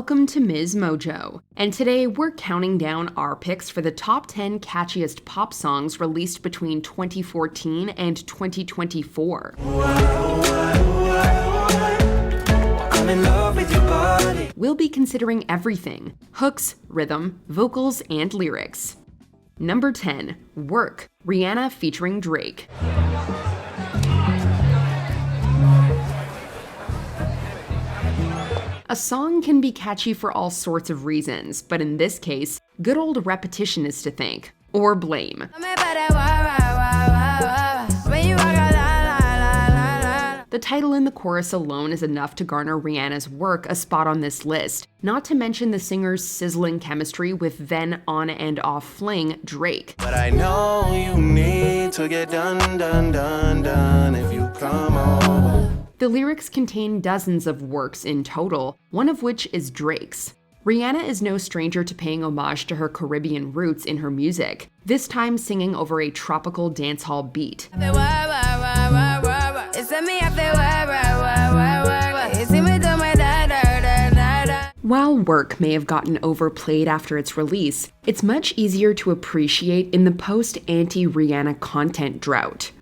Welcome to MsMojo, and today we're counting down our picks for the top 10 catchiest pop songs released between 2014 and 2024. I'm in love with your body. We'll be considering everything: hooks, rhythm, vocals, and lyrics. Number 10, Work, Rihanna featuring Drake. A song can be catchy for all sorts of reasons, but in this case, good old repetition is to thank, or blame. The title and the chorus alone is enough to garner Rihanna's Work a spot on this list, not to mention the singer's sizzling chemistry with then on and off fling Drake. But I know you need to get done if you come over. The lyrics contain dozens of works in total, one of which is Drake's. Rihanna is no stranger to paying homage to her Caribbean roots in her music, this time singing over a tropical dancehall beat. While Work may have gotten overplayed after its release, it's much easier to appreciate in the post-anti-Rihanna content drought.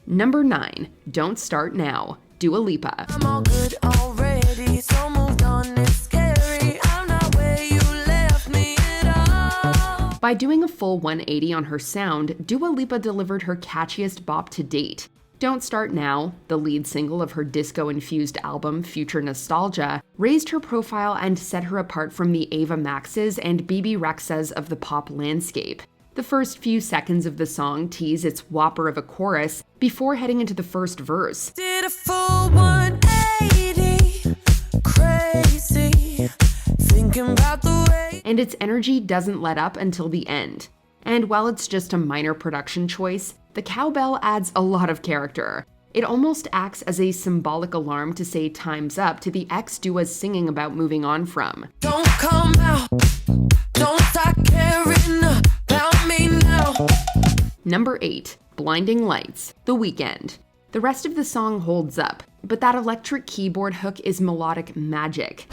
Number 9, Don't Start Now, Dua Lipa. I'm all good already, so moved on, it's scary. I'm not where you left me at all. By doing a full 180 on her sound, Dua Lipa delivered her catchiest bop to date. Don't Start Now, the lead single of her disco-infused album Future Nostalgia, raised her profile and set her apart from the Ava Maxes and BB Rexhas of the pop landscape. The first few seconds of the song tease its whopper of a chorus before heading into the first verse. Did a full 180, crazy, thinking about the way. And its energy doesn't let up until the end. And while it's just a minor production choice, the cowbell adds a lot of character. It almost acts as a symbolic alarm to say time's up to the ex Dua's singing about moving on from. Don't come out, don't start caring about me now. Number 8, Blinding Lights, The Weeknd. The rest of the song holds up, but that electric keyboard hook is melodic magic.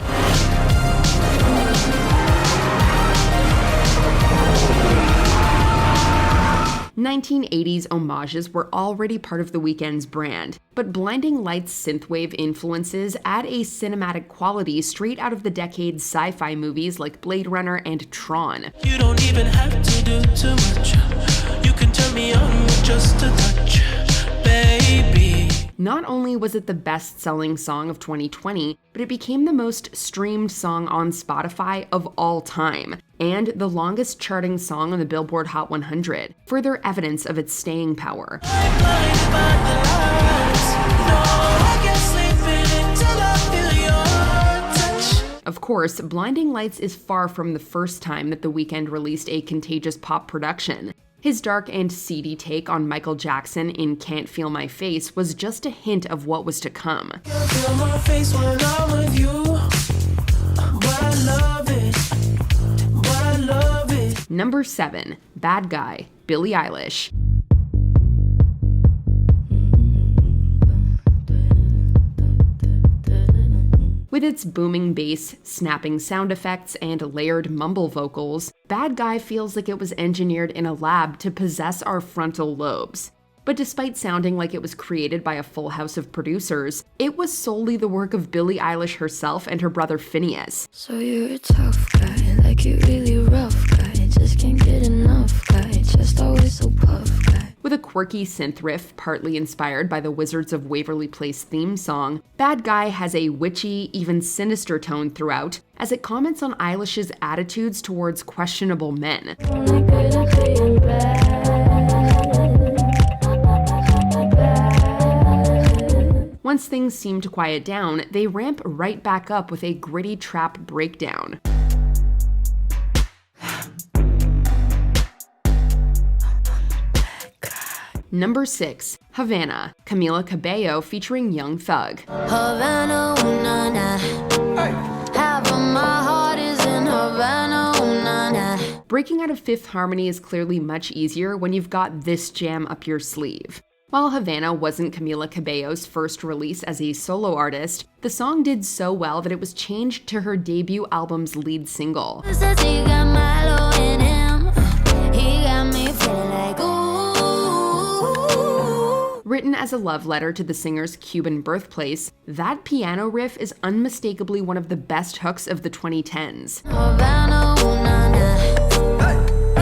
1980s homages were already part of The Weeknd's brand, but Blinding Lights' synthwave influences add a cinematic quality straight out of the decade's sci-fi movies like Blade Runner and Tron. You don't even have to do too much. You can turn me on with just a touch, baby. Not only was it the best-selling song of 2020, but it became the most streamed song on Spotify of all time, and the longest charting song on the Billboard Hot 100, further evidence of its staying power. Of course, Blinding Lights is far from the first time that The Weeknd released a contagious pop production. His dark and seedy take on Michael Jackson in Can't Feel My Face was just a hint of what was to come. Number 7, Bad Guy, Billie Eilish. With its booming bass, snapping sound effects, and layered mumble vocals, Bad Guy feels like it was engineered in a lab to possess our frontal lobes. But despite sounding like it was created by a full house of producers, it was solely the work of Billie Eilish herself and her brother Phineas. So you're a tough guy, like you really rough guy, just can't get enough guy, just always so puff guy. With a quirky synth riff partly inspired by the Wizards of Waverly Place theme song, Bad Guy has a witchy, even sinister tone throughout, as it comments on Eilish's attitudes towards questionable men. Once things seem to quiet down, they ramp right back up with a gritty trap breakdown. Number 6, Havana, Camila Cabello featuring Young Thug. Havana, ooh, nah, nah. Half of my heart is in Havana, ooh, nah, nah. Breaking out of fifth harmony is clearly much easier when you've got this jam up your sleeve. While Havana wasn't Camila Cabello's first release as a solo artist, the song did so well that it was changed to her debut album's lead single. Says he got Milo in him. He got me feeling like ooh. Written as a love letter to the singer's Cuban birthplace, that piano riff is unmistakably one of the best hooks of the 2010s. Havana, ooh, nah, nah.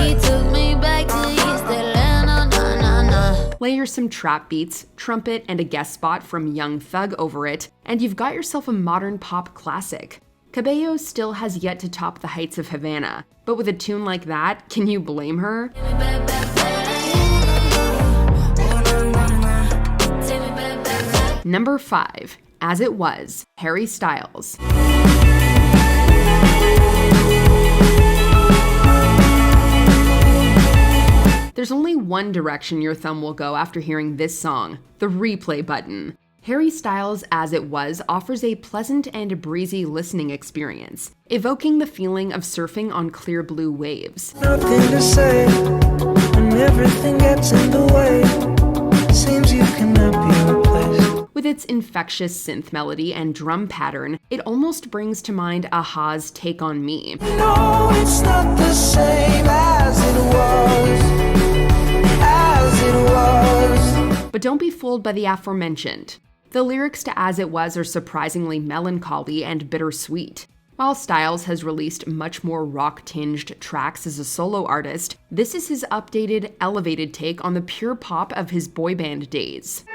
He took me back to East Atlanta, nah, nah, nah. Layer some trap beats, trumpet, and a guest spot from Young Thug over it, and you've got yourself a modern pop classic. Cabello still has yet to top the heights of Havana, but with a tune like that, can you blame her? Number 5, As It Was, Harry Styles. There's only one direction your thumb will go after hearing this song, the replay button. Harry Styles' As It Was offers a pleasant and breezy listening experience, evoking the feeling of surfing on clear blue waves. Nothing to say when everything gets in the way. Seems you cannot be replaced. With its infectious synth melody and drum pattern, it almost brings to mind a-ha's Take On Me. No, it's not the same as it was. As it was. But don't be fooled by the aforementioned. The lyrics to As It Was are surprisingly melancholy and bittersweet. While Styles has released much more rock-tinged tracks as a solo artist, this is his updated, elevated take on the pure pop of his boy band days.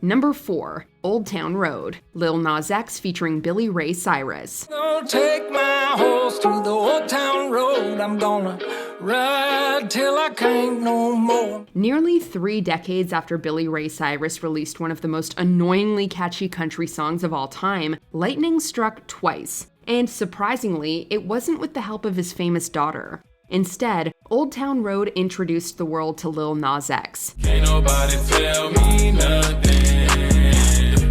Number 4, Old Town Road, Lil Nas X featuring Billy Ray Cyrus. Gonna take my horse to the old town road. I'm gonna ride till I can't no more. Nearly 3 decades after Billy Ray Cyrus released one of the most annoyingly catchy country songs of all time, lightning struck twice. And surprisingly, it wasn't with the help of his famous daughter. Instead, Old Town Road introduced the world to Lil Nas X. Can't nobody tell me nothing.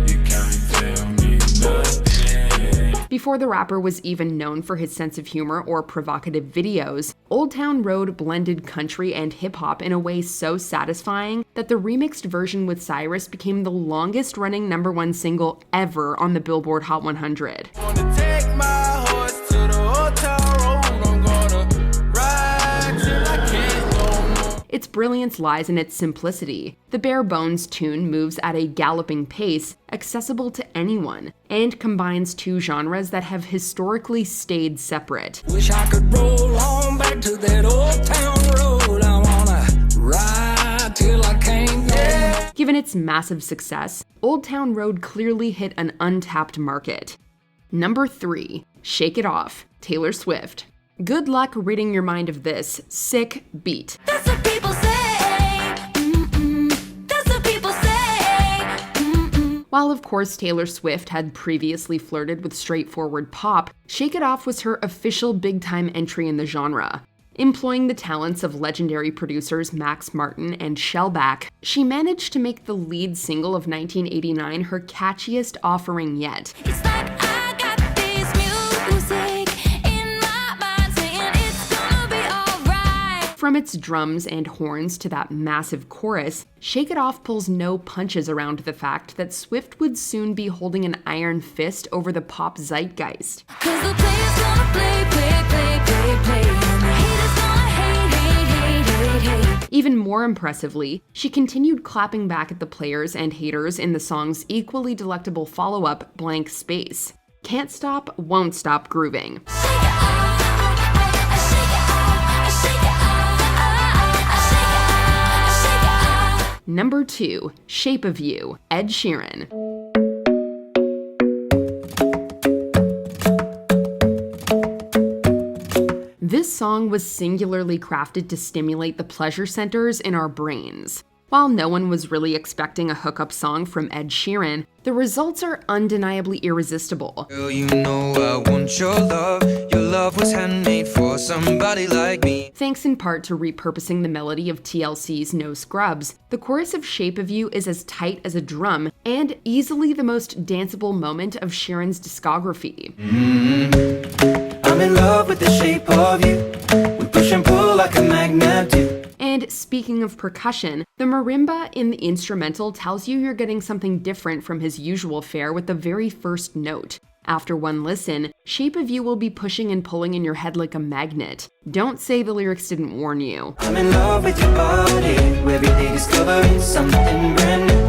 You can't tell me nothing. Before the rapper was even known for his sense of humor or provocative videos, Old Town Road blended country and hip-hop in a way so satisfying that the remixed version with Cyrus became the longest-running #1 single ever on the Billboard Hot 100. Wanna take my horse to the old town road. I'm gonna ride till I can't no more. Its brilliance lies in its simplicity. The bare bones tune moves at a galloping pace, accessible to anyone, and combines two genres that have historically stayed separate. Wish I could roll on back to that old town road. I wanna ride till I can't no more. Given its massive success, Old Town Road clearly hit an untapped market. Number 3, Shake It Off, Taylor Swift. Good luck ridding your mind of this sick beat. That's what people say. That's what people say. While of course Taylor Swift had previously flirted with straightforward pop, Shake It Off was her official big-time entry in the genre. Employing the talents of legendary producers Max Martin and Shellback, she managed to make the lead single of 1989 her catchiest offering yet. It's like I got this music in my mind saying it's gonna be alright. From its drums and horns to that massive chorus, Shake It Off pulls no punches around the fact that Swift would soon be holding an iron fist over the pop zeitgeist. 'Cause the players gonna play, play, play, play, play. And the haters gonna hate, hate, hate, hate, hate. Even more impressively, she continued clapping back at the players and haters in the song's equally delectable follow-up, Blank Space. Can't stop, won't stop grooving. Shake it off, shake it off, shake it off, shake it off. Number 2, Shape of You, Ed Sheeran. This song was singularly crafted to stimulate the pleasure centers in our brains. While no one was really expecting a hookup song from Ed Sheeran, the results are undeniably irresistible. Girl, you know I want your love. Your love was handmade for somebody like me. Thanks in part to repurposing the melody of TLC's No Scrubs, the chorus of Shape of You is as tight as a drum and easily the most danceable moment of Sheeran's discography. I'm in love with the shape of you. We push and pull like a magnet do. And And speaking of percussion, the marimba in the instrumental tells you you're getting something different from his usual fare with the very first note. After one listen, Shape of You will be pushing and pulling in your head like a magnet. Don't say the lyrics didn't warn you. I'm in love with your body. Every day discovering something brand new.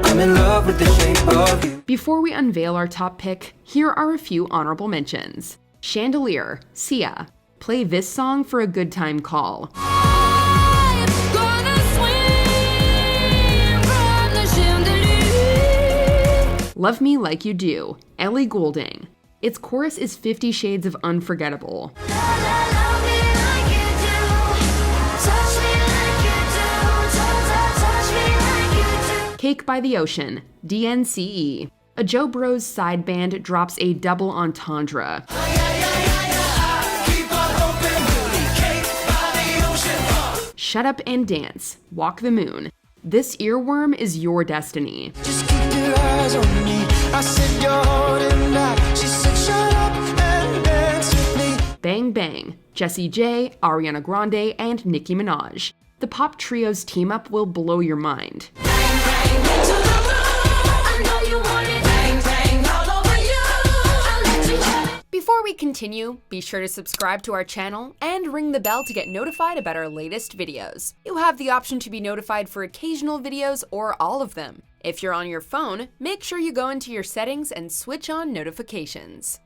I'm in love with the shape of you. Before we unveil our top pick, here are a few honorable mentions. Chandelier, Sia. Play this song for a good time call. I'm gonna swing from the chandelier. Love Me Like You Do, Ellie Goulding. Its chorus is 50 Shades of Unforgettable. Love me like you do. Touch me like you do. Touch me like you do. Cake by the Ocean, DNCE. A Joe Bros side band drops a double entendre. Shut Up and Dance, Walk the Moon. This earworm is your destiny. Just keep your eyes on me. I said you're holding back. She said shut up and dance with me. Bang Bang, Jessie J, Ariana Grande, and Nicki Minaj. The pop trio's team up will blow your mind. I know you want it. Bang, bang, all over you. I'll let you have it. Before we continue, be sure to subscribe to our channel and ring the bell to get notified about our latest videos. You have the option to be notified for occasional videos or all of them. If you're on your phone, make sure you go into your settings and switch on notifications.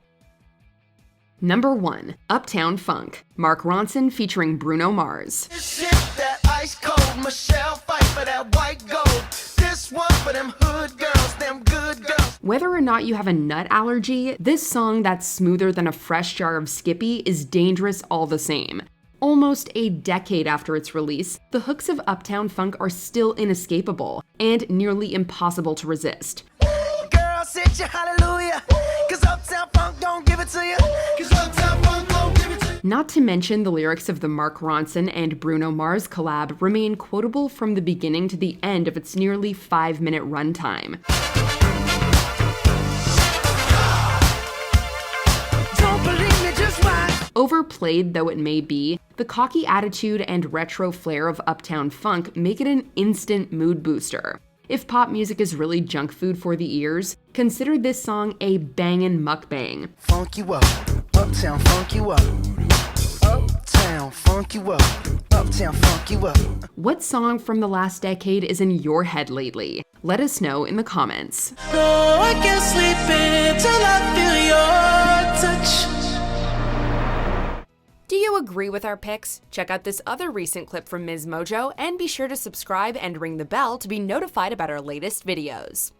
Number 1, Uptown Funk, Mark Ronson featuring Bruno Mars. Shit, that ice cold Michelle fight for that white gold. This one for them hood girls, them good girls. Whether or not you have a nut allergy, this song that's smoother than a fresh jar of Skippy is dangerous all the same. Almost a decade after its release, the hooks of Uptown Funk are still inescapable and nearly impossible to resist. Girl, sit your hallelujah. Cause Uptown Funk don't give it to you. Cause Uptown Funk don't give it to you. Not to mention the lyrics of the Mark Ronson and Bruno Mars collab remain quotable from the beginning to the end of its nearly 5-minute runtime. Don't believe me, just watch. Overplayed though it may be, the cocky attitude and retro flair of Uptown Funk make it an instant mood booster. If pop music is really junk food for the ears, consider this song a bangin' mukbang. Funk you up. Uptown Funk you up. Uptown Funk you up. Uptown Funk you up. What song from the last decade is in your head lately? Let us know in the comments. No, I can't sleep until I feel your touch. Do you agree with our picks? Check out this other recent clip from MsMojo and be sure to subscribe and ring the bell to be notified about our latest videos.